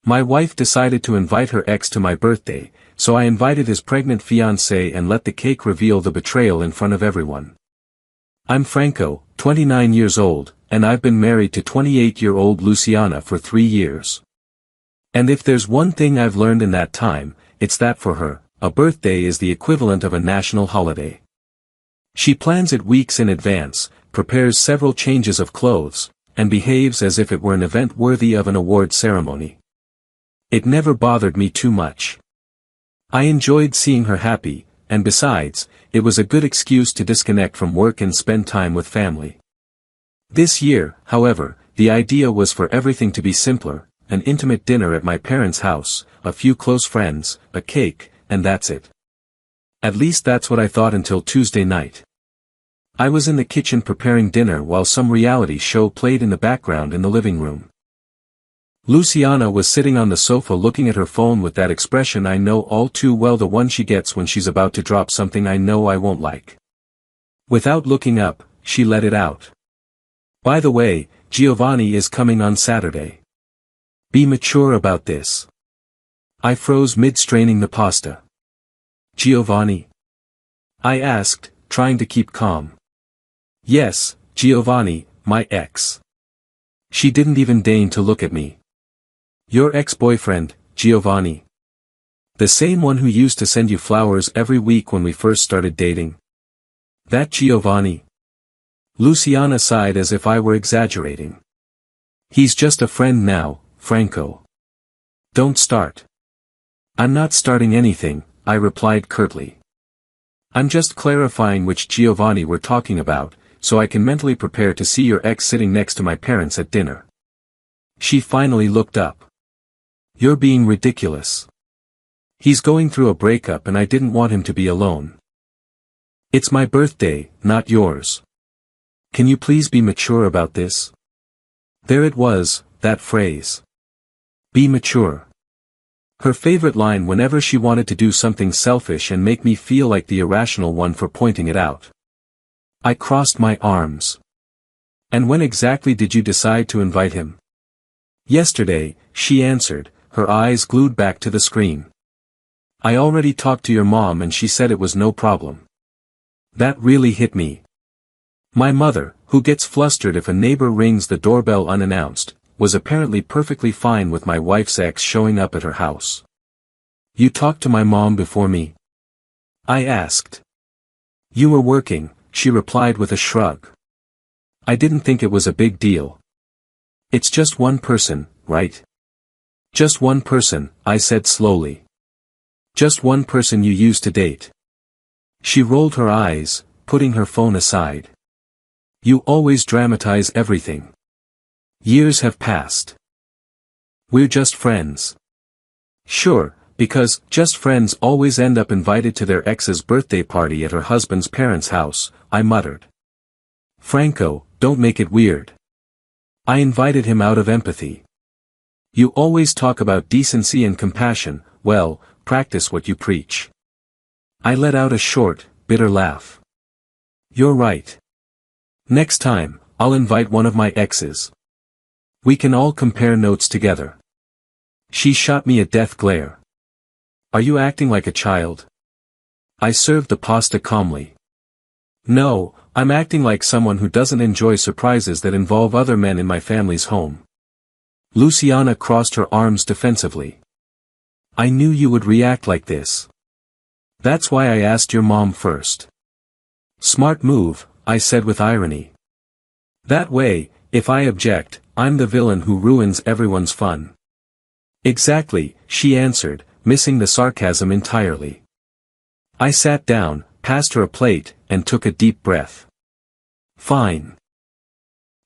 My wife decided to invite her ex to my birthday, so I invited his pregnant fiancée and let the cake reveal the betrayal in front of everyone. I'm Franco, 29 years old, and I've been married to 28-year-old Luciana for 3 years. And if there's one thing I've learned in that time, it's that for her, a birthday is the equivalent of a national holiday. She plans it weeks in advance, prepares several changes of clothes, and behaves as if it were an event worthy of an award ceremony. It never bothered me too much. I enjoyed seeing her happy, and besides, it was a good excuse to disconnect from work and spend time with family. This year, however, the idea was for everything to be simpler, an intimate dinner at my parents' house, a few close friends, a cake, and that's it. At least that's what I thought until Tuesday night. I was in the kitchen preparing dinner while some reality show played in the background in the living room. Luciana was sitting on the sofa looking at her phone with that expression I know all too well, the one she gets when she's about to drop something I know I won't like. Without looking up, she let it out. By the way, Giovanni is coming on Saturday. Be mature about this. I froze mid-straining the pasta. Giovanni? I asked, trying to keep calm. Yes, Giovanni, my ex. She didn't even deign to look at me. Your ex-boyfriend, Giovanni. The same one who used to send you flowers every week when we first started dating. That Giovanni? Luciana sighed as if I were exaggerating. He's just a friend now, Franco. Don't start. I'm not starting anything, I replied curtly. I'm just clarifying which Giovanni we're talking about, so I can mentally prepare to see your ex sitting next to my parents at dinner. She finally looked up. You're being ridiculous. He's going through a breakup and I didn't want him to be alone. It's my birthday, not yours. Can you please be mature about this? There it was, that phrase. Be mature. Her favorite line whenever she wanted to do something selfish and make me feel like the irrational one for pointing it out. I crossed my arms. And when exactly did you decide to invite him? Yesterday, she answered, her eyes glued back to the screen. I already talked to your mom and she said it was no problem. That really hit me. My mother, who gets flustered if a neighbor rings the doorbell unannounced, was apparently perfectly fine with my wife's ex showing up at her house. You talked to my mom before me? I asked. You were working, she replied with a shrug. I didn't think it was a big deal. It's just one person, right? Just one person, I said slowly. Just one person you used to date. She rolled her eyes, putting her phone aside. You always dramatize everything. Years have passed. We're just friends. Sure, because just friends always end up invited to their ex's birthday party at her husband's parents' house, I muttered. Franco, don't make it weird. I invited him out of empathy. You always talk about decency and compassion, well, practice what you preach. I let out a short, bitter laugh. You're right. Next time, I'll invite one of my exes. We can all compare notes together. She shot me a death glare. Are you acting like a child? I served the pasta calmly. No, I'm acting like someone who doesn't enjoy surprises that involve other men in my family's home. Luciana crossed her arms defensively. I knew you would react like this. That's why I asked your mom first. Smart move, I said with irony. That way, if I object, I'm the villain who ruins everyone's fun. Exactly, she answered, missing the sarcasm entirely. I sat down, passed her a plate, and took a deep breath. Fine.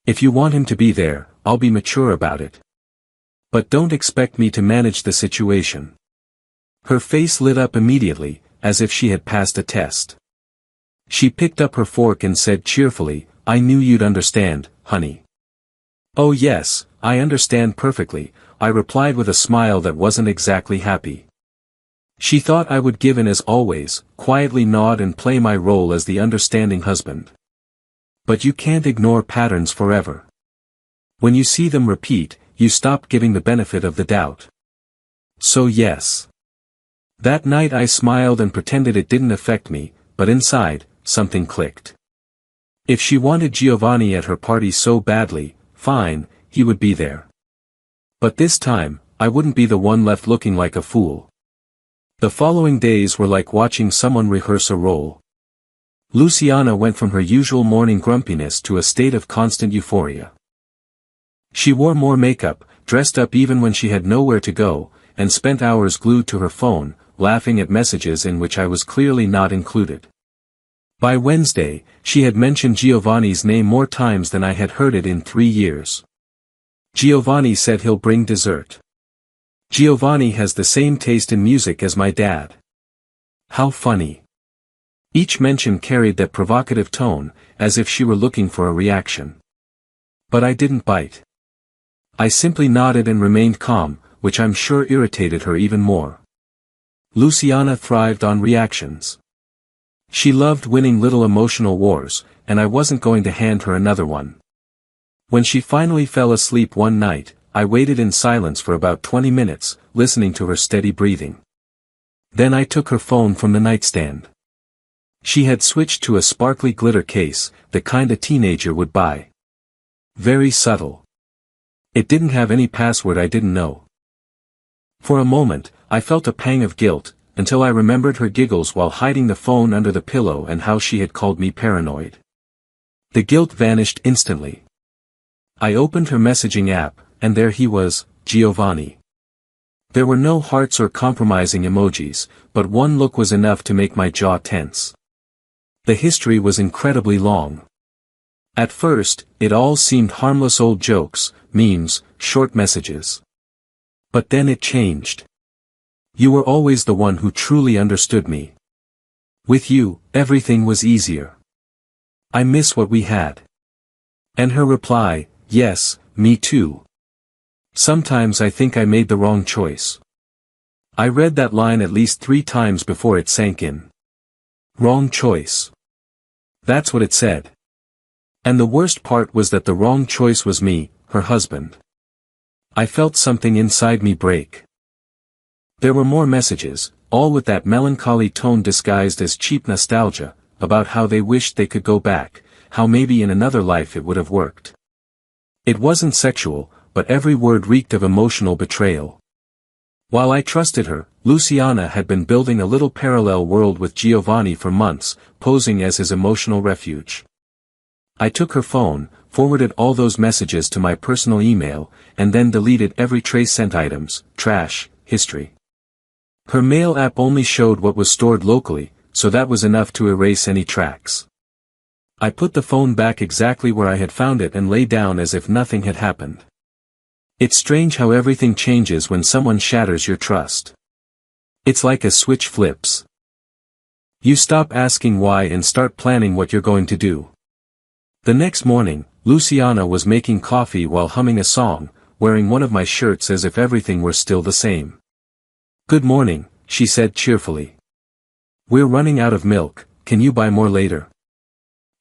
If you want him to be there, I'll be mature about it. But don't expect me to manage the situation. Her face lit up immediately, as if she had passed a test. She picked up her fork and said cheerfully, I knew you'd understand, honey. Oh yes, I understand perfectly, I replied with a smile that wasn't exactly happy. She thought I would give in as always, quietly nod and play my role as the understanding husband. But you can't ignore patterns forever. When you see them repeat, you stop giving the benefit of the doubt. So yes. That night I smiled and pretended it didn't affect me, but inside, something clicked. If she wanted Giovanni at her party so badly, fine, he would be there. But this time, I wouldn't be the one left looking like a fool. The following days were like watching someone rehearse a role. Luciana went from her usual morning grumpiness to a state of constant euphoria. She wore more makeup, dressed up even when she had nowhere to go, and spent hours glued to her phone, laughing at messages in which I was clearly not included. By Wednesday, she had mentioned Giovanni's name more times than I had heard it in 3 years. Giovanni said he'll bring dessert. Giovanni has the same taste in music as my dad. How funny. Each mention carried that provocative tone, as if she were looking for a reaction. But I didn't bite. I simply nodded and remained calm, which I'm sure irritated her even more. Luciana thrived on reactions. She loved winning little emotional wars, and I wasn't going to hand her another one. When she finally fell asleep one night, I waited in silence for about 20 minutes, listening to her steady breathing. Then I took her phone from the nightstand. She had switched to a sparkly glitter case, the kind a teenager would buy. Very subtle. It didn't have any password I didn't know. For a moment, I felt a pang of guilt, until I remembered her giggles while hiding the phone under the pillow and how she had called me paranoid. The guilt vanished instantly. I opened her messaging app, and there he was, Giovanni. There were no hearts or compromising emojis, but one look was enough to make my jaw tense. The history was incredibly long. At first, it all seemed harmless old jokes, memes, short messages. But then it changed. You were always the one who truly understood me. With you, everything was easier. I miss what we had. And her reply, yes, me too. Sometimes I think I made the wrong choice. I read that line at least 3 times before it sank in. Wrong choice. That's what it said. And the worst part was that the wrong choice was me, her husband. I felt something inside me break. There were more messages, all with that melancholy tone disguised as cheap nostalgia, about how they wished they could go back, how maybe in another life it would have worked. It wasn't sexual, but every word reeked of emotional betrayal. While I trusted her, Luciana had been building a little parallel world with Giovanni for months, posing as his emotional refuge. I took her phone, forwarded all those messages to my personal email, and then deleted every trace sent items, trash, history. Her mail app only showed what was stored locally, so that was enough to erase any tracks. I put the phone back exactly where I had found it and lay down as if nothing had happened. It's strange how everything changes when someone shatters your trust. It's like a switch flips. You stop asking why and start planning what you're going to do. The next morning, Luciana was making coffee while humming a song, wearing one of my shirts as if everything were still the same. Good morning, she said cheerfully. We're running out of milk, can you buy more later?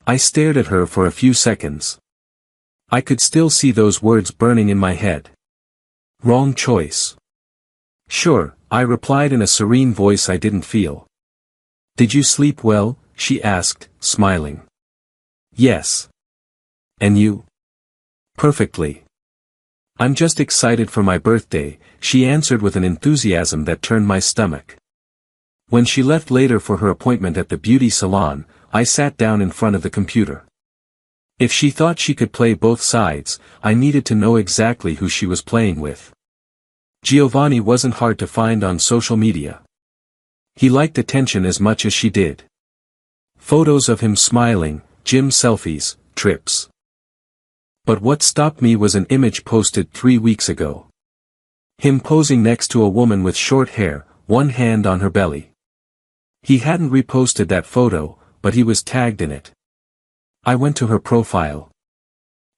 I stared at her for a few seconds. I could still see those words burning in my head. Wrong choice. Sure, I replied in a serene voice I didn't feel. Did you sleep well? She asked, smiling. Yes. And you? Perfectly. I'm just excited for my birthday, she answered with an enthusiasm that turned my stomach. When she left later for her appointment at the beauty salon, I sat down in front of the computer. If she thought she could play both sides, I needed to know exactly who she was playing with. Giovanni wasn't hard to find on social media. He liked attention as much as she did. Photos of him smiling, gym selfies, trips. But what stopped me was an image posted 3 weeks ago. Him posing next to a woman with short hair, one hand on her belly. He hadn't reposted that photo, but he was tagged in it. I went to her profile.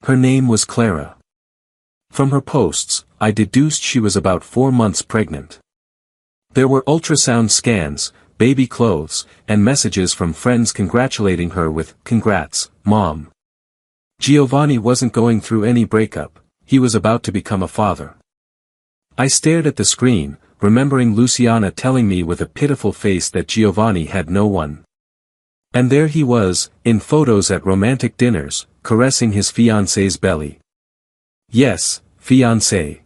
Her name was Clara. From her posts, I deduced she was about 4 months pregnant. There were ultrasound scans, baby clothes, and messages from friends congratulating her with, "Congrats, Mom." Giovanni wasn't going through any breakup, he was about to become a father. I stared at the screen, remembering Luciana telling me with a pitiful face that Giovanni had no one. And there he was, in photos at romantic dinners, caressing his fiancée's belly. Yes, fiancée.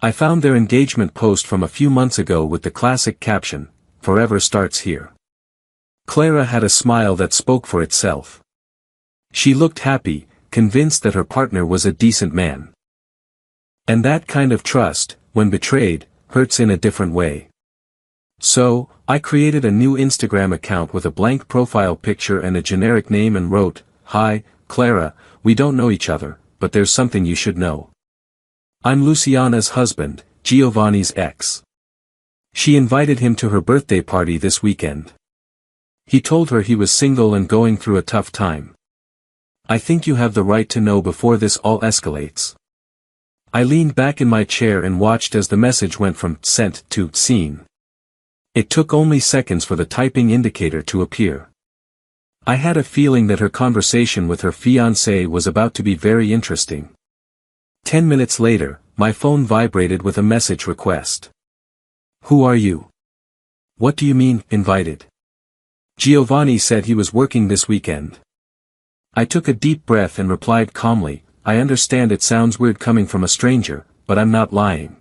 I found their engagement post from a few months ago with the classic caption, "Forever starts here." Clara had a smile that spoke for itself. She looked happy, convinced that her partner was a decent man. And that kind of trust, when betrayed, hurts in a different way. So, I created a new Instagram account with a blank profile picture and a generic name and wrote, "Hi, Clara, we don't know each other, but there's something you should know. I'm Luciana's husband, Giovanni's ex. She invited him to her birthday party this weekend. He told her he was single and going through a tough time. I think you have the right to know before this all escalates." I leaned back in my chair and watched as the message went from sent to seen. It took only seconds for the typing indicator to appear. I had a feeling that her conversation with her fiancé was about to be very interesting. 10 minutes later, my phone vibrated with a message request. "Who are you? What do you mean, invited?" Giovanni said he was working this weekend. I took a deep breath and replied calmly, "I understand it sounds weird coming from a stranger, but I'm not lying.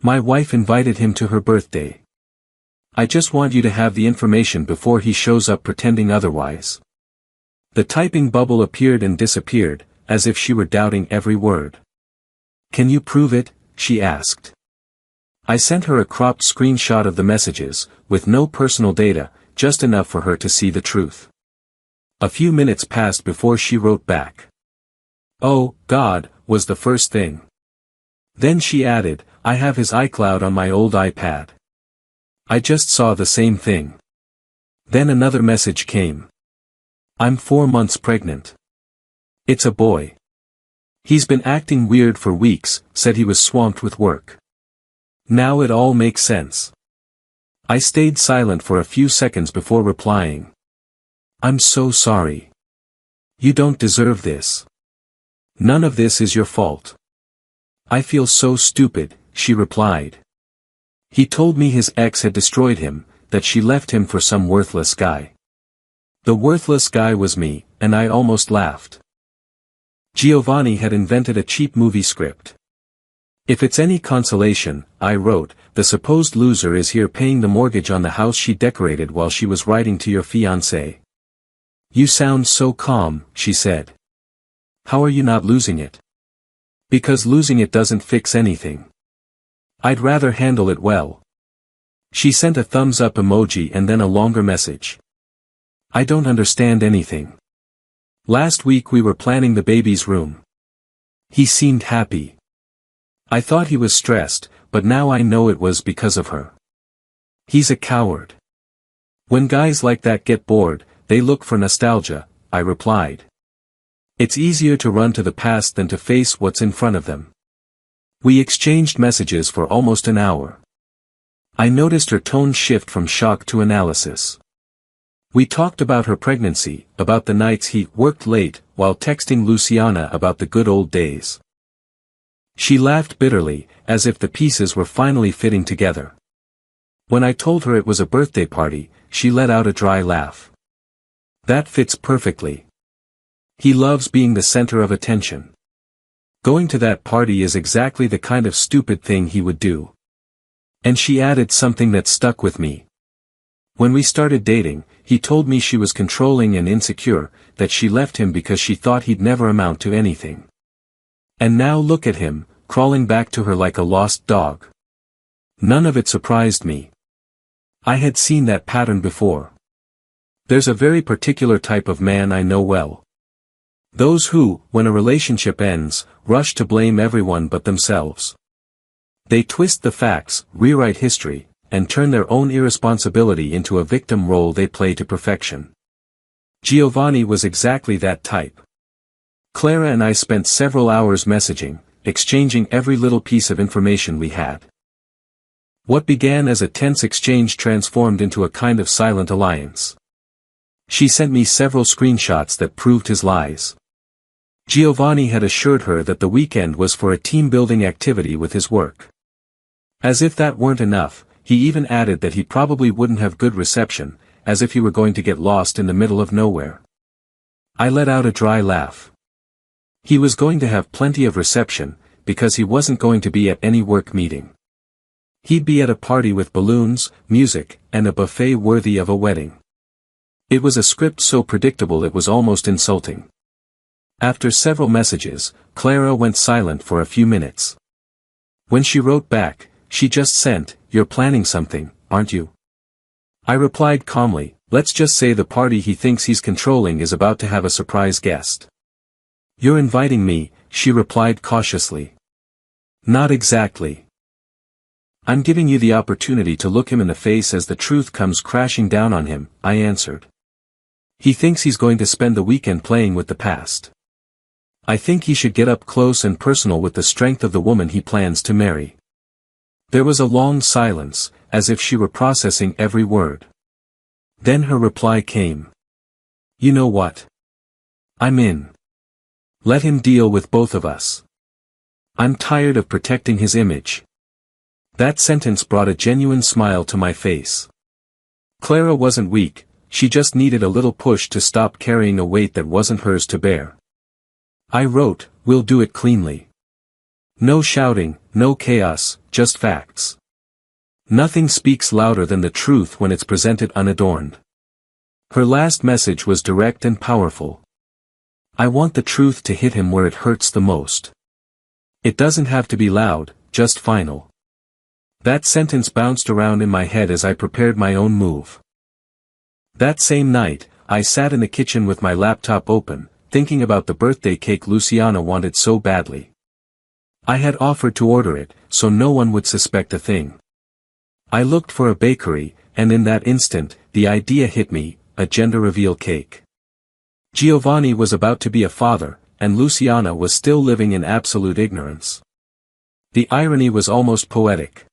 My wife invited him to her birthday. I just want you to have the information before he shows up pretending otherwise." The typing bubble appeared and disappeared, as if she were doubting every word. "Can you prove it?" she asked. I sent her a cropped screenshot of the messages, with no personal data, just enough for her to see the truth. A few minutes passed before she wrote back. "Oh, God," was the first thing. Then she added, "I have his iCloud on my old iPad. I just saw the same thing." Then another message came. "I'm 4 months pregnant. It's a boy. He's been acting weird for weeks, said he was swamped with work. Now it all makes sense." I stayed silent for a few seconds before replying. "I'm so sorry. You don't deserve this. None of this is your fault." "I feel so stupid," she replied. "He told me his ex had destroyed him, that she left him for some worthless guy. The worthless guy was me, and I almost laughed." Giovanni had invented a cheap movie script. "If it's any consolation," I wrote, "the supposed loser is here paying the mortgage on the house she decorated while she was writing to your fiancé." "You sound so calm," she said. "How are you not losing it?" "Because losing it doesn't fix anything. I'd rather handle it well." She sent a thumbs up emoji and then a longer message. "I don't understand anything. Last week we were planning the baby's room. He seemed happy. I thought he was stressed, but now I know it was because of her. He's a coward. When guys like that get bored, they look for nostalgia," I replied. "It's easier to run to the past than to face what's in front of them." We exchanged messages for almost an hour. I noticed her tone shift from shock to analysis. We talked about her pregnancy, about the nights he worked late, while texting Luciana about the good old days. She laughed bitterly, as if the pieces were finally fitting together. When I told her it was a birthday party, she let out a dry laugh. "That fits perfectly. He loves being the center of attention. Going to that party is exactly the kind of stupid thing he would do." And she added something that stuck with me. "When we started dating, he told me she was controlling and insecure, that she left him because she thought he'd never amount to anything. And now look at him, crawling back to her like a lost dog." None of it surprised me. I had seen that pattern before. There's a very particular type of man I know well. Those who, when a relationship ends, rush to blame everyone but themselves. They twist the facts, rewrite history, and turn their own irresponsibility into a victim role they play to perfection. Giovanni was exactly that type. Clara and I spent several hours messaging, exchanging every little piece of information we had. What began as a tense exchange transformed into a kind of silent alliance. She sent me several screenshots that proved his lies. Giovanni had assured her that the weekend was for a team-building activity with his work. As if that weren't enough, he even added that he probably wouldn't have good reception, as if he were going to get lost in the middle of nowhere. I let out a dry laugh. He was going to have plenty of reception, because he wasn't going to be at any work meeting. He'd be at a party with balloons, music, and a buffet worthy of a wedding. It was a script so predictable it was almost insulting. After several messages, Clara went silent for a few minutes. When she wrote back, she just sent, "You're planning something, aren't you?" I replied calmly, "Let's just say the party he thinks he's controlling is about to have a surprise guest." "You're inviting me," she replied cautiously. "Not exactly. I'm giving you the opportunity to look him in the face as the truth comes crashing down on him," I answered. "He thinks he's going to spend the weekend playing with the past. I think he should get up close and personal with the strength of the woman he plans to marry." There was a long silence, as if she were processing every word. Then her reply came. "You know what? I'm in. Let him deal with both of us. I'm tired of protecting his image." That sentence brought a genuine smile to my face. Clara wasn't weak, she just needed a little push to stop carrying a weight that wasn't hers to bear. I wrote, "We'll do it cleanly. No shouting, no chaos, just facts. Nothing speaks louder than the truth when it's presented unadorned." Her last message was direct and powerful. "I want the truth to hit him where it hurts the most. It doesn't have to be loud, just final." That sentence bounced around in my head as I prepared my own move. That same night, I sat in the kitchen with my laptop open, thinking about the birthday cake Luciana wanted so badly. I had offered to order it, so no one would suspect a thing. I looked for a bakery, and in that instant, the idea hit me, a gender reveal cake. Giovanni was about to be a father, and Luciana was still living in absolute ignorance. The irony was almost poetic.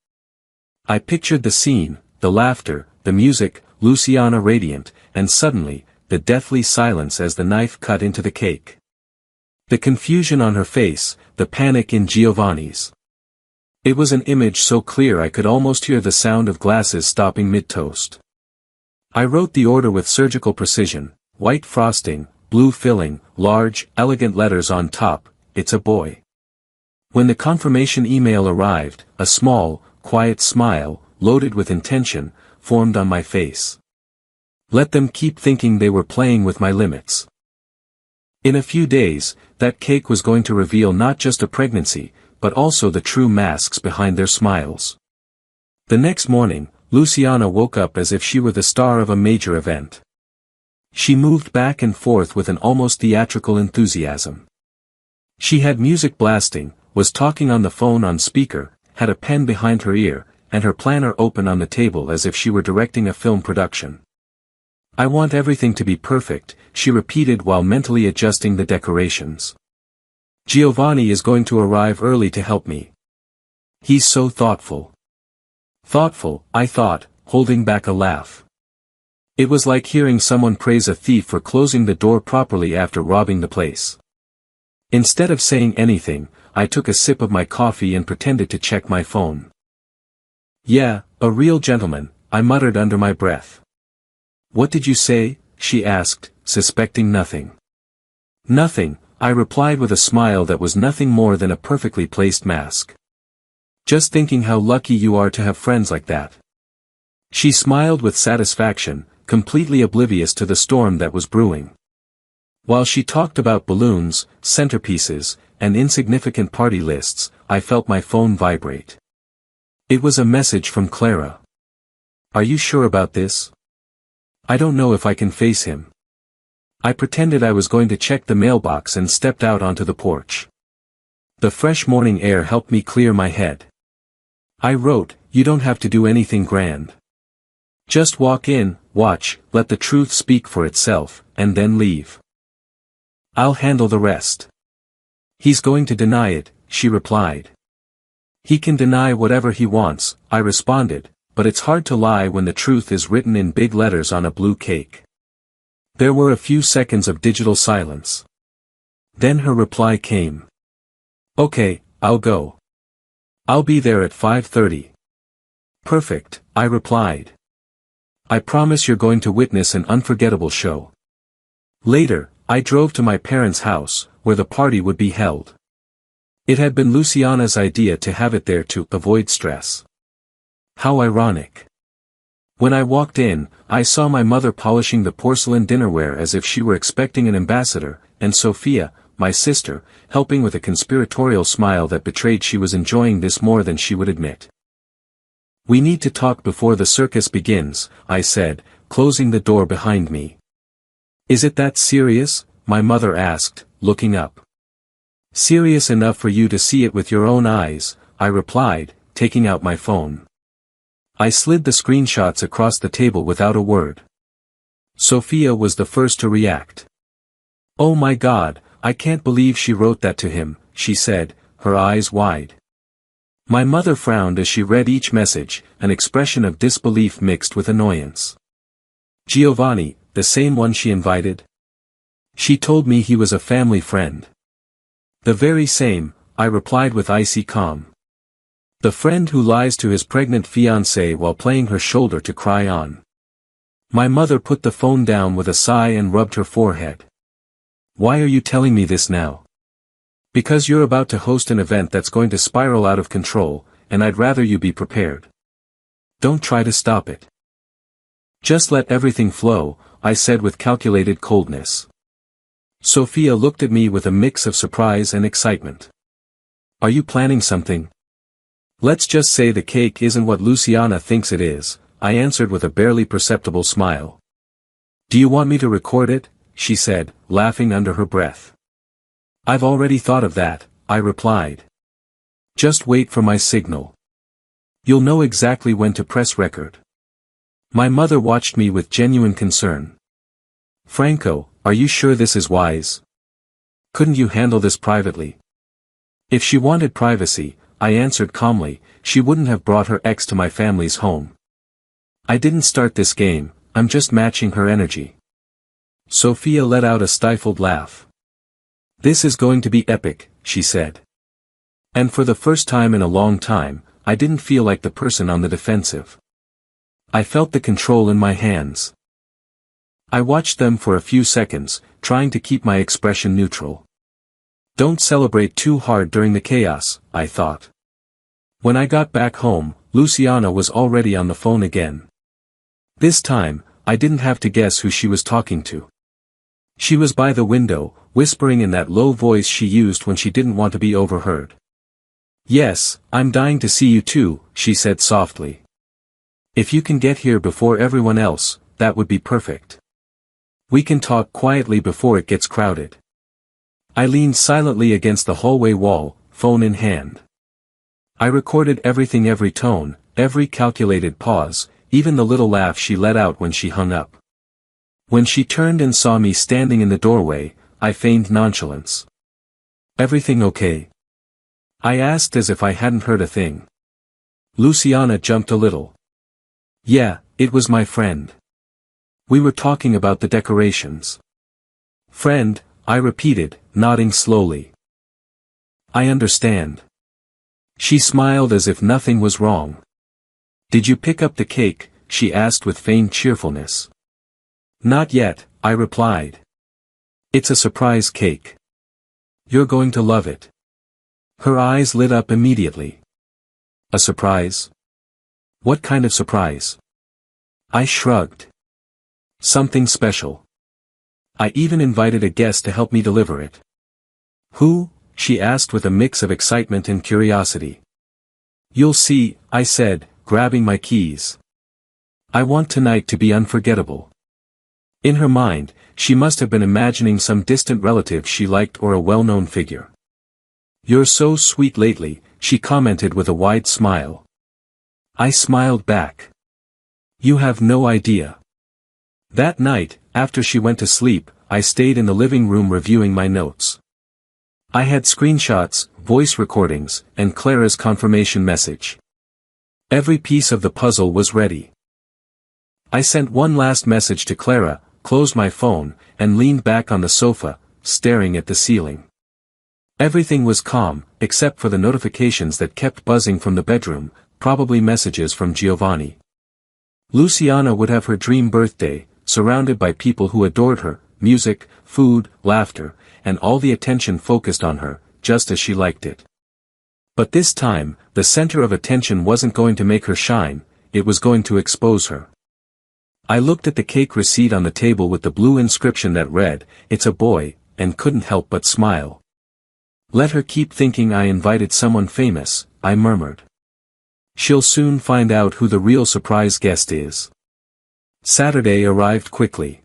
I pictured the scene, the laughter, the music, Luciana radiant, and suddenly, the deathly silence as the knife cut into the cake. The confusion on her face, the panic in Giovanni's. It was an image so clear I could almost hear the sound of glasses stopping mid-toast. I wrote the order with surgical precision, white frosting, blue filling, large, elegant letters on top, "It's a boy." When the confirmation email arrived, a small, quiet smile, loaded with intention, formed on my face. Let them keep thinking they were playing with my limits. In a few days, that cake was going to reveal not just a pregnancy, but also the true masks behind their smiles. The next morning, Luciana woke up as if she were the star of a major event. She moved back and forth with an almost theatrical enthusiasm. She had music blasting, was talking on the phone on speaker, had a pen behind her ear, and her planner open on the table as if she were directing a film production. "I want everything to be perfect," she repeated while mentally adjusting the decorations. "Giovanni is going to arrive early to help me. He's so thoughtful." Thoughtful, I thought, holding back a laugh. It was like hearing someone praise a thief for closing the door properly after robbing the place. Instead of saying anything, I took a sip of my coffee and pretended to check my phone. "Yeah, a real gentleman," I muttered under my breath. "What did you say?" she asked, suspecting nothing. "Nothing," I replied with a smile that was nothing more than a perfectly placed mask. "Just thinking how lucky you are to have friends like that." She smiled with satisfaction, completely oblivious to the storm that was brewing. While she talked about balloons, centerpieces, and insignificant party lists, I felt my phone vibrate. It was a message from Clara. "Are you sure about this? I don't know if I can face him." I pretended I was going to check the mailbox and stepped out onto the porch. The fresh morning air helped me clear my head. I wrote, "You don't have to do anything grand. Just walk in, watch, let the truth speak for itself, and then leave. I'll handle the rest." "He's going to deny it," she replied. "He can deny whatever he wants," I responded, "but it's hard to lie when the truth is written in big letters on a blue cake." There were a few seconds of digital silence. Then her reply came. "Okay, I'll go. I'll be there at 5:30. Perfect, I replied. I promise you're going to witness an unforgettable show. Later, I drove to my parents' house, where the party would be held. It had been Luciana's idea to have it there to avoid stress. How ironic. When I walked in, I saw my mother polishing the porcelain dinnerware as if she were expecting an ambassador, and Sophia, my sister, helping with a conspiratorial smile that betrayed she was enjoying this more than she would admit. We need to talk before the circus begins, I said, closing the door behind me. Is it that serious? My mother asked, looking up. Serious enough for you to see it with your own eyes, I replied, taking out my phone. I slid the screenshots across the table without a word. Sophia was the first to react. Oh my God, I can't believe she wrote that to him, she said, her eyes wide. My mother frowned as she read each message, an expression of disbelief mixed with annoyance. Giovanni, the same one she invited? She told me he was a family friend. The very same, I replied with icy calm. The friend who lies to his pregnant fiancée while playing her shoulder to cry on. My mother put the phone down with a sigh and rubbed her forehead. Why are you telling me this now? Because you're about to host an event that's going to spiral out of control, and I'd rather you be prepared. Don't try to stop it. Just let everything flow, I said with calculated coldness. Sophia looked at me with a mix of surprise and excitement. Are you planning something? Let's just say the cake isn't what Luciana thinks it is, I answered with a barely perceptible smile. Do you want me to record it? She said, laughing under her breath. I've already thought of that, I replied. Just wait for my signal. You'll know exactly when to press record. My mother watched me with genuine concern. Franco, are you sure this is wise? Couldn't you handle this privately? If she wanted privacy, I answered calmly, she wouldn't have brought her ex to my family's home. I didn't start this game, I'm just matching her energy. Sophia let out a stifled laugh. This is going to be epic, she said. And for the first time in a long time, I didn't feel like the person on the defensive. I felt the control in my hands. I watched them for a few seconds, trying to keep my expression neutral. Don't celebrate too hard during the chaos, I thought. When I got back home, Luciana was already on the phone again. This time, I didn't have to guess who she was talking to. She was by the window, whispering in that low voice she used when she didn't want to be overheard. Yes, I'm dying to see you too, she said softly. If you can get here before everyone else, that would be perfect. We can talk quietly before it gets crowded. I leaned silently against the hallway wall, phone in hand. I recorded everything, every tone, every calculated pause, even the little laugh she let out when she hung up. When she turned and saw me standing in the doorway, I feigned nonchalance. Everything okay? I asked as if I hadn't heard a thing. Luciana jumped a little. Yeah, it was my friend. We were talking about the decorations. Friend, I repeated, nodding slowly. I understand. She smiled as if nothing was wrong. Did you pick up the cake? She asked with feigned cheerfulness. Not yet, I replied. It's a surprise cake. You're going to love it. Her eyes lit up immediately. A surprise? What kind of surprise? I shrugged. Something special. I even invited a guest to help me deliver it. Who? She asked with a mix of excitement and curiosity. You'll see, I said, grabbing my keys. I want tonight to be unforgettable. In her mind, she must have been imagining some distant relative she liked or a well-known figure. You're so sweet lately, she commented with a wide smile. I smiled back. You have no idea. That night, after she went to sleep, I stayed in the living room reviewing my notes. I had screenshots, voice recordings, and Clara's confirmation message. Every piece of the puzzle was ready. I sent one last message to Clara, closed my phone, and leaned back on the sofa, staring at the ceiling. Everything was calm, except for the notifications that kept buzzing from the bedroom. probably messages from Giovanni. Luciana would have her dream birthday, surrounded by people who adored her, music, food, laughter, and all the attention focused on her, just as she liked it. But this time, the center of attention wasn't going to make her shine, it was going to expose her. I looked at the cake receipt on the table with the blue inscription that read, "It's a boy," and couldn't help but smile. "Let her keep thinking I invited someone famous," I murmured. "She'll soon find out who the real surprise guest is." Saturday arrived quickly.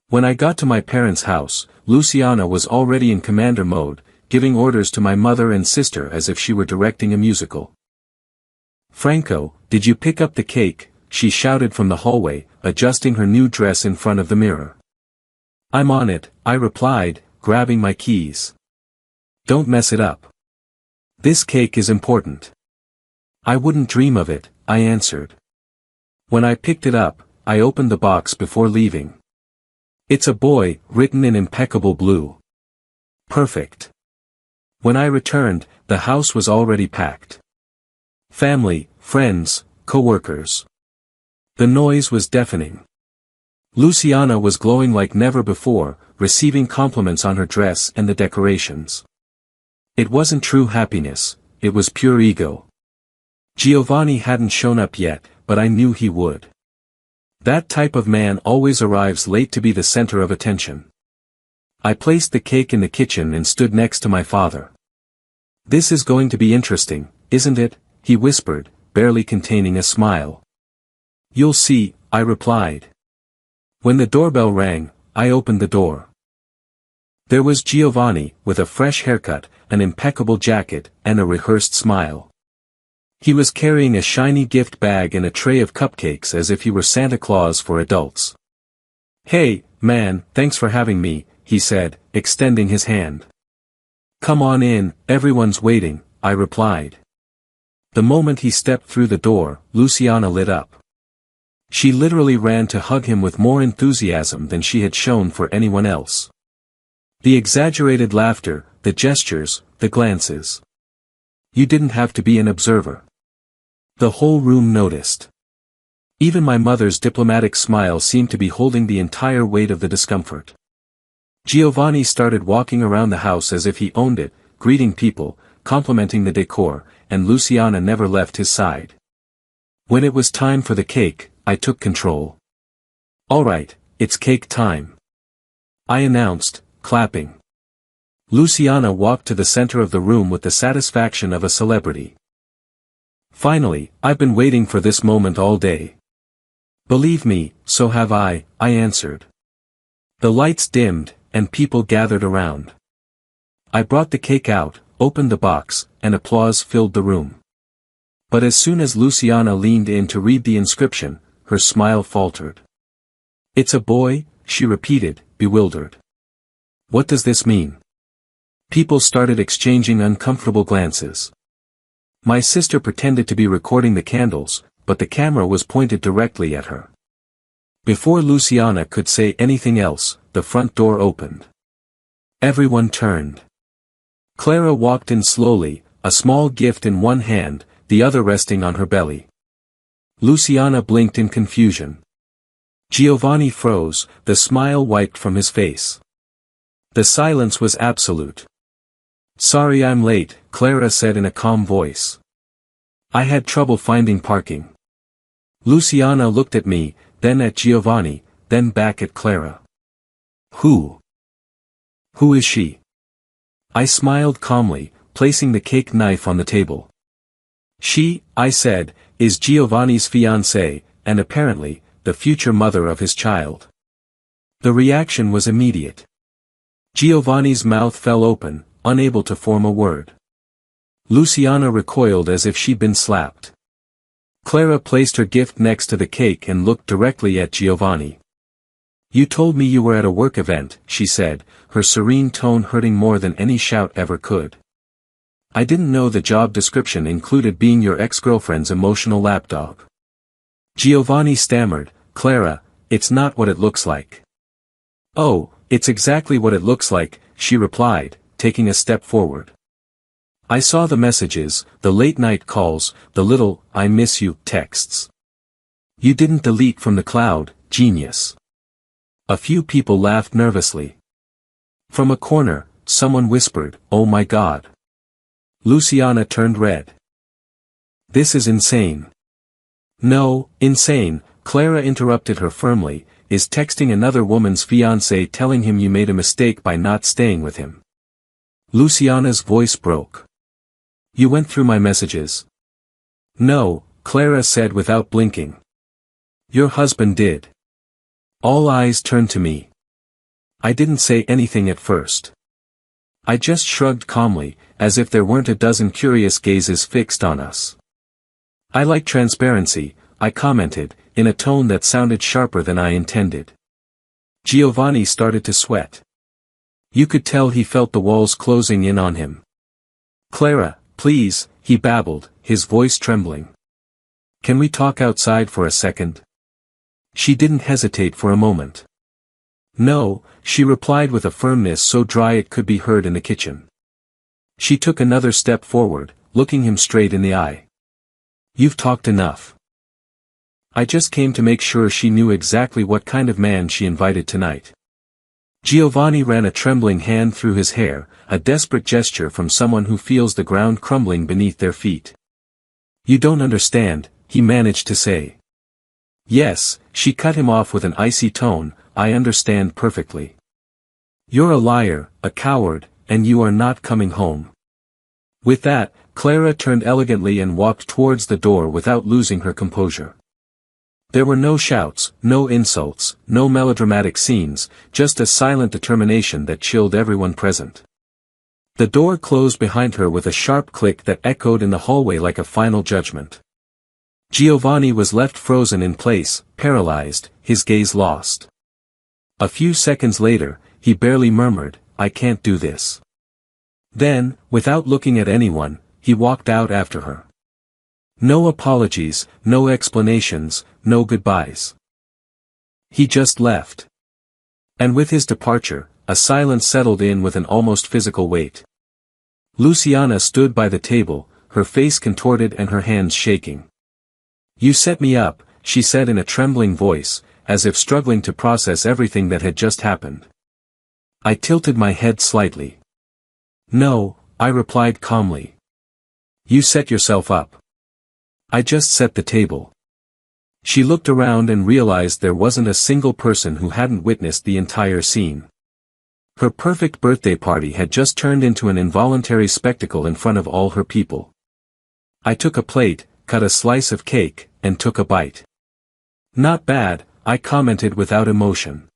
When I got to my parents' house, Luciana was already in commander mode, giving orders to my mother and sister as if she were directing a musical. "Franco, did you pick up the cake?" she shouted from the hallway, adjusting her new dress in front of the mirror. "I'm on it," I replied, grabbing my keys. "Don't mess it up. This cake is important." "I wouldn't dream of it," I answered. When I picked it up, I opened the box before leaving. "It's a boy," written in impeccable blue. Perfect. When I returned, the house was already packed. Family, friends, co-workers. The noise was deafening. Luciana was glowing like never before, receiving compliments on her dress and the decorations. It wasn't true happiness, it was pure ego. Giovanni hadn't shown up yet, but I knew he would. That type of man always arrives late to be the center of attention. I placed the cake in the kitchen and stood next to my father. "This is going to be interesting, isn't it?" he whispered, barely containing a smile. "You'll see," I replied. When the doorbell rang, I opened the door. There was Giovanni, with a fresh haircut, an impeccable jacket, and a rehearsed smile. He was carrying a shiny gift bag and a tray of cupcakes as if he were Santa Claus for adults. "Hey, man, thanks for having me," he said, extending his hand. "Come on in, everyone's waiting," I replied. The moment he stepped through the door, Luciana lit up. She literally ran to hug him with more enthusiasm than she had shown for anyone else. The exaggerated laughter, the gestures, the glances. You didn't have to be an observer. The whole room noticed. Even my mother's diplomatic smile seemed to be holding the entire weight of the discomfort. Giovanni started walking around the house as if he owned it, greeting people, complimenting the decor, and Luciana never left his side. When it was time for the cake, I took control. "All right, it's cake time," I announced, clapping. Luciana walked to the center of the room with the satisfaction of a celebrity. "Finally, I've been waiting for this moment all day." "Believe me, so have I," I answered. The lights dimmed, and people gathered around. I brought the cake out, opened the box, and applause filled the room. But as soon as Luciana leaned in to read the inscription, her smile faltered. "It's a boy," she repeated, bewildered. "What does this mean?" People started exchanging uncomfortable glances. My sister pretended to be recording the candles, but the camera was pointed directly at her. Before Luciana could say anything else, the front door opened. Everyone turned. Clara walked in slowly, a small gift in one hand, the other resting on her belly. Luciana blinked in confusion. Giovanni froze, the smile wiped from his face. The silence was absolute. "Sorry I'm late," Clara said in a calm voice. "I had trouble finding parking." Luciana looked at me, then at Giovanni, then back at Clara. Who is she?" I smiled calmly, placing the cake knife on the table. "She," I said, "is Giovanni's fiancée, and apparently, the future mother of his child." The reaction was immediate. Giovanni's mouth fell open, unable to form a word. Luciana recoiled as if she'd been slapped. Clara placed her gift next to the cake and looked directly at Giovanni. "You told me you were at a work event," she said, her serene tone hurting more than any shout ever could. "I didn't know the job description included being your ex-girlfriend's emotional lapdog." Giovanni stammered, "Clara, it's not what it looks like." "Oh, it's exactly what it looks like," she replied, taking a step forward. I saw the messages, the late-night calls, the little, "I miss you" texts. You didn't delete from the cloud, genius. A few people laughed nervously. From a corner, someone whispered, "Oh my God." Luciana turned red. This is insane. No, insane, Clara interrupted her firmly, is texting another woman's fiancé telling him you made a mistake by not staying with him. Luciana's voice broke. You went through my messages. No, Clara said without blinking. Your husband did. All eyes turned to me. I didn't say anything at first. I just shrugged calmly, as if there weren't a dozen curious gazes fixed on us. I like transparency, I commented, in a tone that sounded sharper than I intended. Giovanni started to sweat. You could tell he felt the walls closing in on him. Clara, please, he babbled, his voice trembling. Can we talk outside for a second? She didn't hesitate for a moment. No, she replied with a firmness so dry it could be heard in the kitchen. She took another step forward, looking him straight in the eye. You've talked enough. I just came to make sure she knew exactly what kind of man she invited tonight. Giovanni ran a trembling hand through his hair, a desperate gesture from someone who feels the ground crumbling beneath their feet. You don't understand, he managed to say. Yes, she cut him off with an icy tone, I understand perfectly. You're a liar, a coward, and you are not coming home. With that, Clara turned elegantly and walked towards the door without losing her composure. There were no shouts, no insults, no melodramatic scenes, just a silent determination that chilled everyone present. The door closed behind her with a sharp click that echoed in the hallway like a final judgment. Giovanni was left frozen in place, paralyzed, his gaze lost. A few seconds later, he barely murmured, I can't do this. Then, without looking at anyone, he walked out after her. No apologies, no explanations, no goodbyes. He just left. And with his departure, a silence settled in with an almost physical weight. Luciana stood by the table, her face contorted and her hands shaking. You set me up, she said in a trembling voice, as if struggling to process everything that had just happened. I tilted my head slightly. No, I replied calmly. You set yourself up. I just set the table. She looked around and realized there wasn't a single person who hadn't witnessed the entire scene. Her perfect birthday party had just turned into an involuntary spectacle in front of all her people. I took a plate, cut a slice of cake, and took a bite. Not bad, I commented without emotion.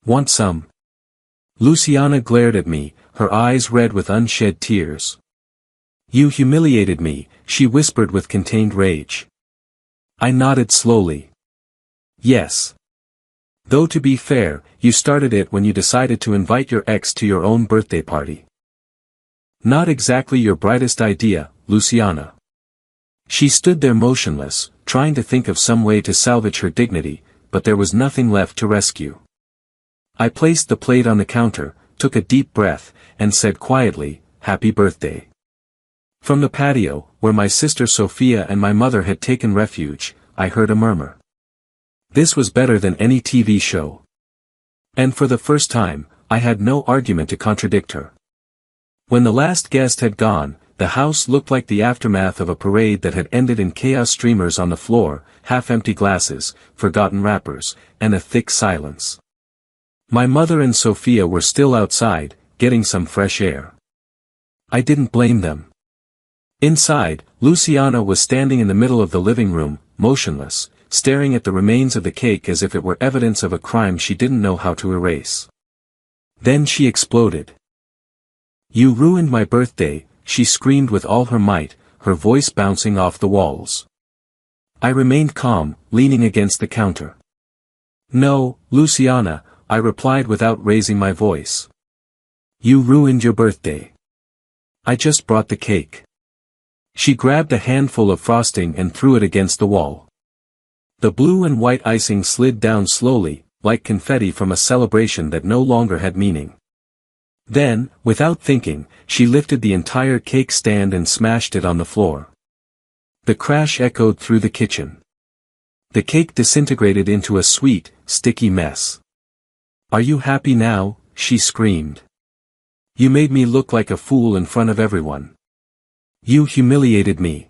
Want some? Luciana glared at me, her eyes red with unshed tears. You humiliated me, she whispered with contained rage. I nodded slowly. Yes. Though to be fair, you started it when you decided to invite your ex to your own birthday party. Not exactly your brightest idea, Luciana. She stood there motionless, trying to think of some way to salvage her dignity, but there was nothing left to rescue. I placed the plate on the counter, took a deep breath, and said quietly, Happy birthday. From the patio, where my sister Sophia and my mother had taken refuge, I heard a murmur. This was better than any TV show. And for the first time, I had no argument to contradict her. When the last guest had gone, the house looked like the aftermath of a parade that had ended in chaos, streamers on the floor, half-empty glasses, forgotten wrappers, and a thick silence. My mother and Sophia were still outside, getting some fresh air. I didn't blame them. Inside, Luciana was standing in the middle of the living room, motionless, staring at the remains of the cake as if it were evidence of a crime she didn't know how to erase. Then she exploded. You ruined my birthday, she screamed with all her might, her voice bouncing off the walls. I remained calm, leaning against the counter. No, Luciana, I replied without raising my voice. You ruined your birthday. I just brought the cake. She grabbed a handful of frosting and threw it against the wall. The blue and white icing slid down slowly, like confetti from a celebration that no longer had meaning. Then, without thinking, she lifted the entire cake stand and smashed it on the floor. The crash echoed through the kitchen. The cake disintegrated into a sweet, sticky mess. "Are you happy now?" she screamed. "You made me look like a fool in front of everyone. You humiliated me."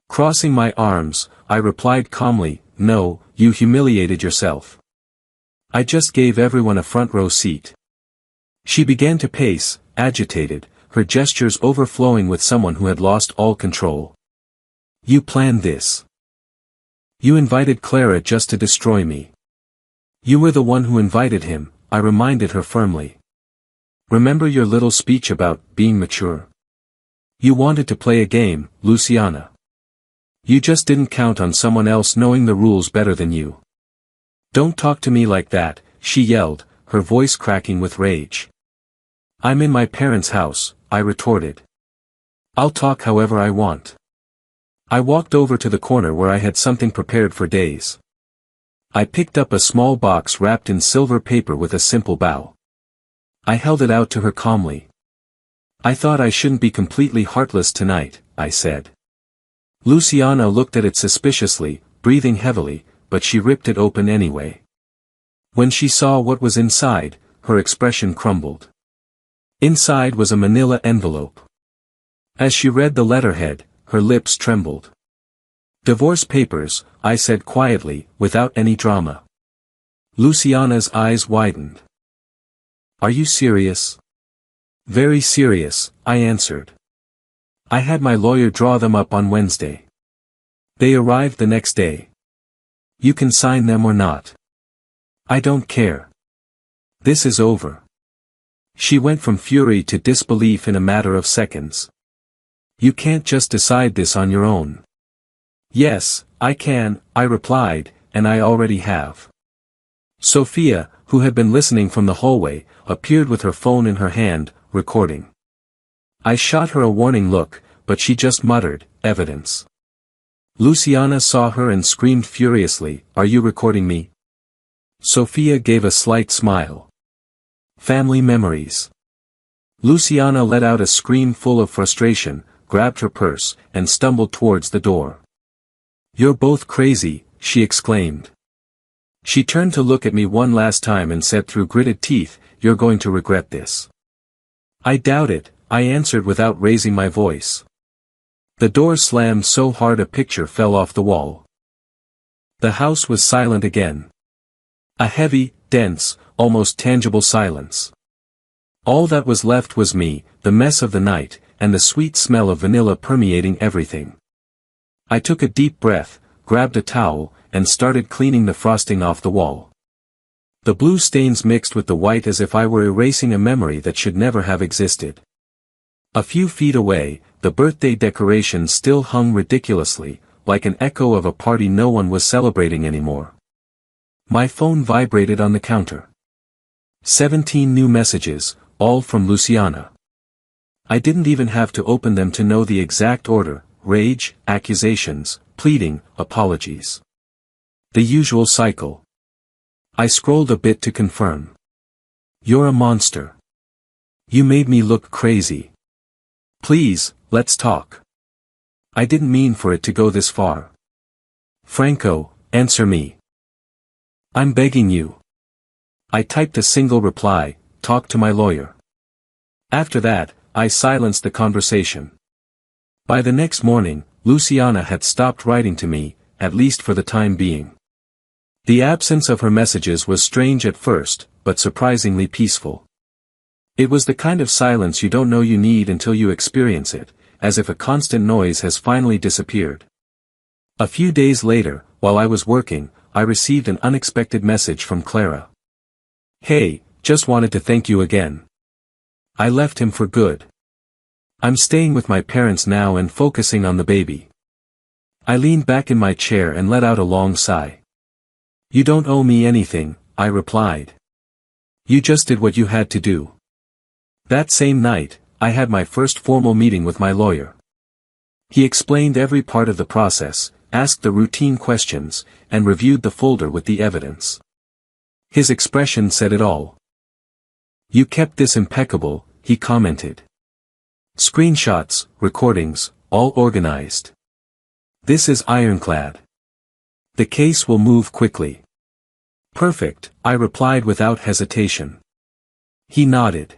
Crossing my arms, I replied calmly, "No, you humiliated yourself. I just gave everyone a front row seat." She began to pace, agitated, her gestures overflowing with someone who had lost all control. "You planned this. You invited Clara just to destroy me." "You were the one who invited him," I reminded her firmly. "Remember your little speech about being mature? You wanted to play a game, Luciana. You just didn't count on someone else knowing the rules better than you." "Don't talk to me like that," she yelled, her voice cracking with rage. "I'm in my parents' house," I retorted. "I'll talk however I want." I walked over to the corner where I had something prepared for days. I picked up a small box wrapped in silver paper with a simple bow. I held it out to her calmly. "I thought I shouldn't be completely heartless tonight," I said. Luciana looked at it suspiciously, breathing heavily, but she ripped it open anyway. When she saw what was inside, her expression crumbled. Inside was a manila envelope. As she read the letterhead, her lips trembled. "Divorce papers," I said quietly, without any drama. Luciana's eyes widened. "Are you serious?" "Very serious," I answered. "I had my lawyer draw them up on Wednesday. They arrived the next day. You can sign them or not. I don't care. This is over." She went from fury to disbelief in a matter of seconds. "You can't just decide this on your own." "Yes, I can," I replied, "and I already have." Sophia, who had been listening from the hallway, appeared with her phone in her hand, recording. I shot her a warning look, but she just muttered, "Evidence." Luciana saw her and screamed furiously, "Are you recording me?" Sophia gave a slight smile. "Family memories." Luciana let out a scream full of frustration, grabbed her purse, and stumbled towards the door. "You're both crazy," she exclaimed. She turned to look at me one last time and said through gritted teeth, "You're going to regret this." "I doubt it," I answered without raising my voice. The door slammed so hard a picture fell off the wall. The house was silent again. A heavy, dense, almost tangible silence. All that was left was me, the mess of the night, and the sweet smell of vanilla permeating everything. I took a deep breath, grabbed a towel, and started cleaning the frosting off the wall. The blue stains mixed with the white as if I were erasing a memory that should never have existed. A few feet away, the birthday decorations still hung ridiculously, like an echo of a party no one was celebrating anymore. My phone vibrated on the counter. 17 new messages, all from Luciana. I didn't even have to open them to know the exact order: rage, accusations, pleading, apologies. The usual cycle. I scrolled a bit to confirm. "You're a monster. You made me look crazy. Please, let's talk. I didn't mean for it to go this far. Franco, answer me. I'm begging you." I typed a single reply, "Talk to my lawyer." After that, I silenced the conversation. By the next morning, Luciana had stopped writing to me, at least for the time being. The absence of her messages was strange at first, but surprisingly peaceful. It was the kind of silence you don't know you need until you experience it, as if a constant noise has finally disappeared. A few days later, while I was working, I received an unexpected message from Clara. "Hey, just wanted to thank you again. I left him for good. I'm staying with my parents now and focusing on the baby." I leaned back in my chair and let out a long sigh. "You don't owe me anything," I replied. "You just did what you had to do." That same night, I had my first formal meeting with my lawyer. He explained every part of the process, asked the routine questions, and reviewed the folder with the evidence. His expression said it all. You kept this impeccable, he commented. Screenshots, recordings, all organized. This is ironclad. The case will move quickly. Perfect, I replied without hesitation. He nodded.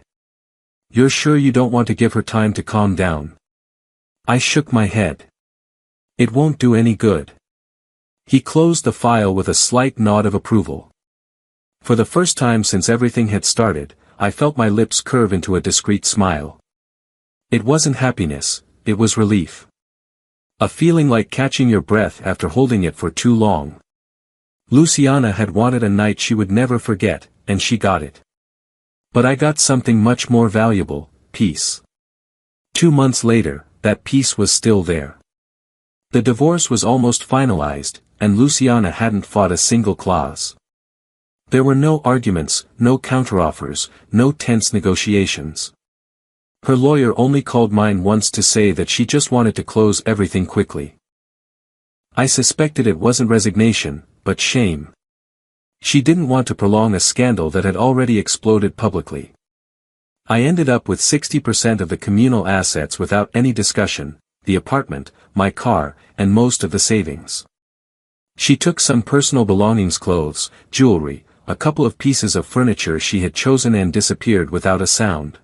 You're sure you don't want to give her time to calm down? I shook my head. It won't do any good. He closed the file with a slight nod of approval. For the first time since everything had started, I felt my lips curve into a discreet smile. It wasn't happiness, it was relief. A feeling like catching your breath after holding it for too long. Luciana had wanted a night she would never forget, and she got it. But I got something much more valuable, peace. 2 months later, that peace was still there. The divorce was almost finalized, and Luciana hadn't fought a single clause. There were no arguments, no counteroffers, no tense negotiations. Her lawyer only called mine once to say that she just wanted to close everything quickly. I suspected it wasn't resignation, but shame. She didn't want to prolong a scandal that had already exploded publicly. I ended up with 60% of the communal assets without any discussion, the apartment, my car, and most of the savings. She took some personal belongings, clothes, jewelry, a couple of pieces of furniture she had chosen, and disappeared without a sound.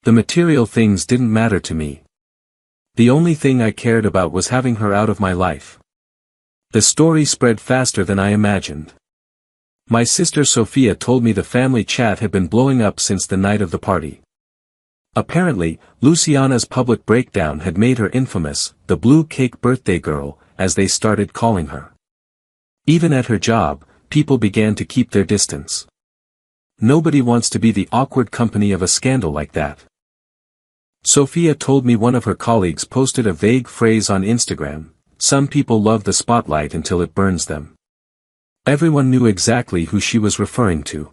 The material things didn't matter to me. The only thing I cared about was having her out of my life. The story spread faster than I imagined. My sister Sophia told me the family chat had been blowing up since the night of the party. Apparently, Luciana's public breakdown had made her infamous, the blue cake birthday girl, as they started calling her. Even at her job, people began to keep their distance. Nobody wants to be the awkward company of a scandal like that. Sophia told me one of her colleagues posted a vague phrase on Instagram, "Some people love the spotlight until it burns them." Everyone knew exactly who she was referring to.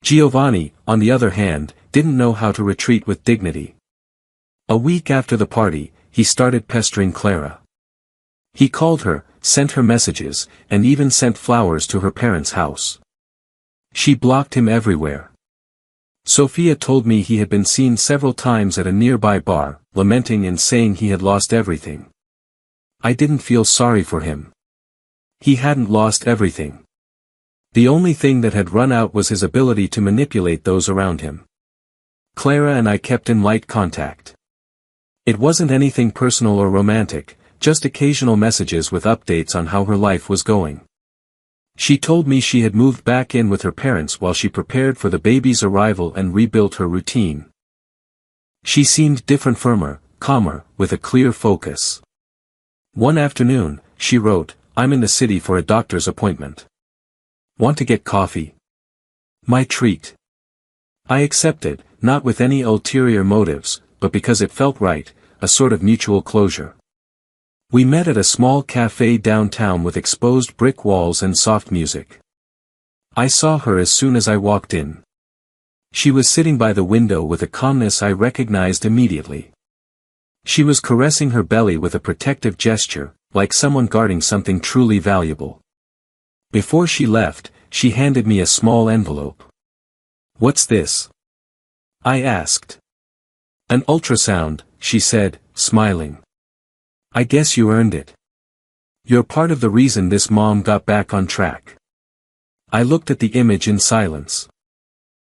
Giovanni, on the other hand, didn't know how to retreat with dignity. A week after the party, he started pestering Clara. He called her, sent her messages, and even sent flowers to her parents' house. She blocked him everywhere. Sophia told me he had been seen several times at a nearby bar, lamenting and saying he had lost everything. I didn't feel sorry for him. He hadn't lost everything. The only thing that had run out was his ability to manipulate those around him. Clara and I kept in light contact. It wasn't anything personal or romantic, just occasional messages with updates on how her life was going. She told me she had moved back in with her parents while she prepared for the baby's arrival and rebuilt her routine. She seemed different, firmer, calmer, with a clear focus. One afternoon, she wrote, "I'm in the city for a doctor's appointment. Want to get coffee?" My treat. I accepted, not with any ulterior motives, but because it felt right, a sort of mutual closure. We met at a small cafe downtown with exposed brick walls and soft music. I saw her as soon as I walked in. She was sitting by the window with a calmness I recognized immediately. She was caressing her belly with a protective gesture, like someone guarding something truly valuable. Before she left, she handed me a small envelope. "What's this?" I asked. "An ultrasound," she said, smiling. "I guess you earned it. You're part of the reason this mom got back on track." I looked at the image in silence.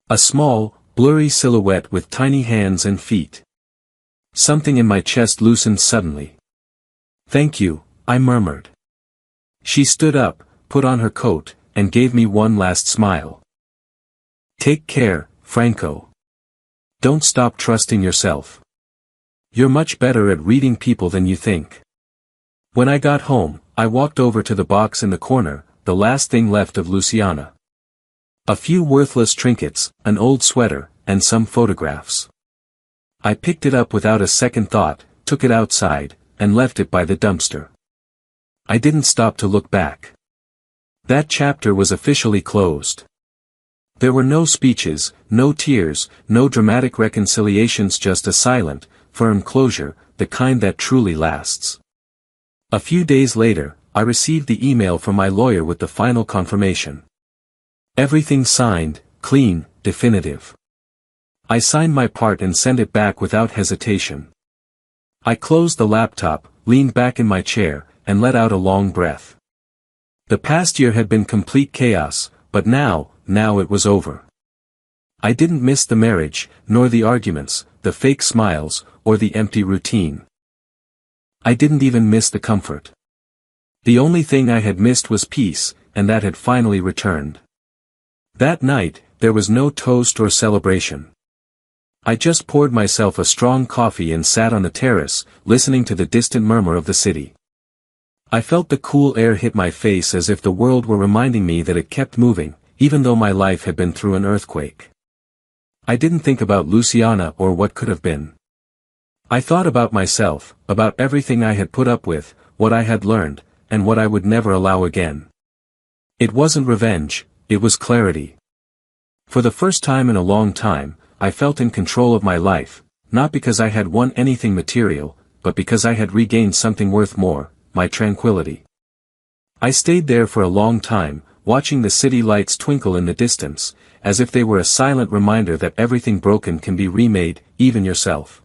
A small, blurry silhouette with tiny hands and feet. Something in my chest loosened suddenly. "Thank you," I murmured. She stood up, put on her coat, and gave me one last smile. "Take care, Franco. Don't stop trusting yourself. You're much better at reading people than you think." When I got home, I walked over to the box in the corner, the last thing left of Luciana. A few worthless trinkets, an old sweater, and some photographs. I picked it up without a second thought, took it outside, and left it by the dumpster. I didn't stop to look back. That chapter was officially closed. There were no speeches, no tears, no dramatic reconciliations, just a silent, firm closure, the kind that truly lasts. A few days later, I received the email from my lawyer with the final confirmation. Everything signed, clean, definitive. I signed my part and sent it back without hesitation. I closed the laptop, leaned back in my chair, and let out a long breath. The past year had been complete chaos, but now it was over. I didn't miss the marriage, nor the arguments, the fake smiles, or the empty routine. I didn't even miss the comfort. The only thing I had missed was peace, and that had finally returned. That night, there was no toast or celebration. I just poured myself a strong coffee and sat on the terrace, listening to the distant murmur of the city. I felt the cool air hit my face as if the world were reminding me that it kept moving, even though my life had been through an earthquake. I didn't think about Luciana or what could have been. I thought about myself, about everything I had put up with, what I had learned, and what I would never allow again. It wasn't revenge, it was clarity. For the first time in a long time, I felt in control of my life, not because I had won anything material, but because I had regained something worth more, my tranquility. I stayed there for a long time, watching the city lights twinkle in the distance, as if they were a silent reminder that everything broken can be remade, even yourself.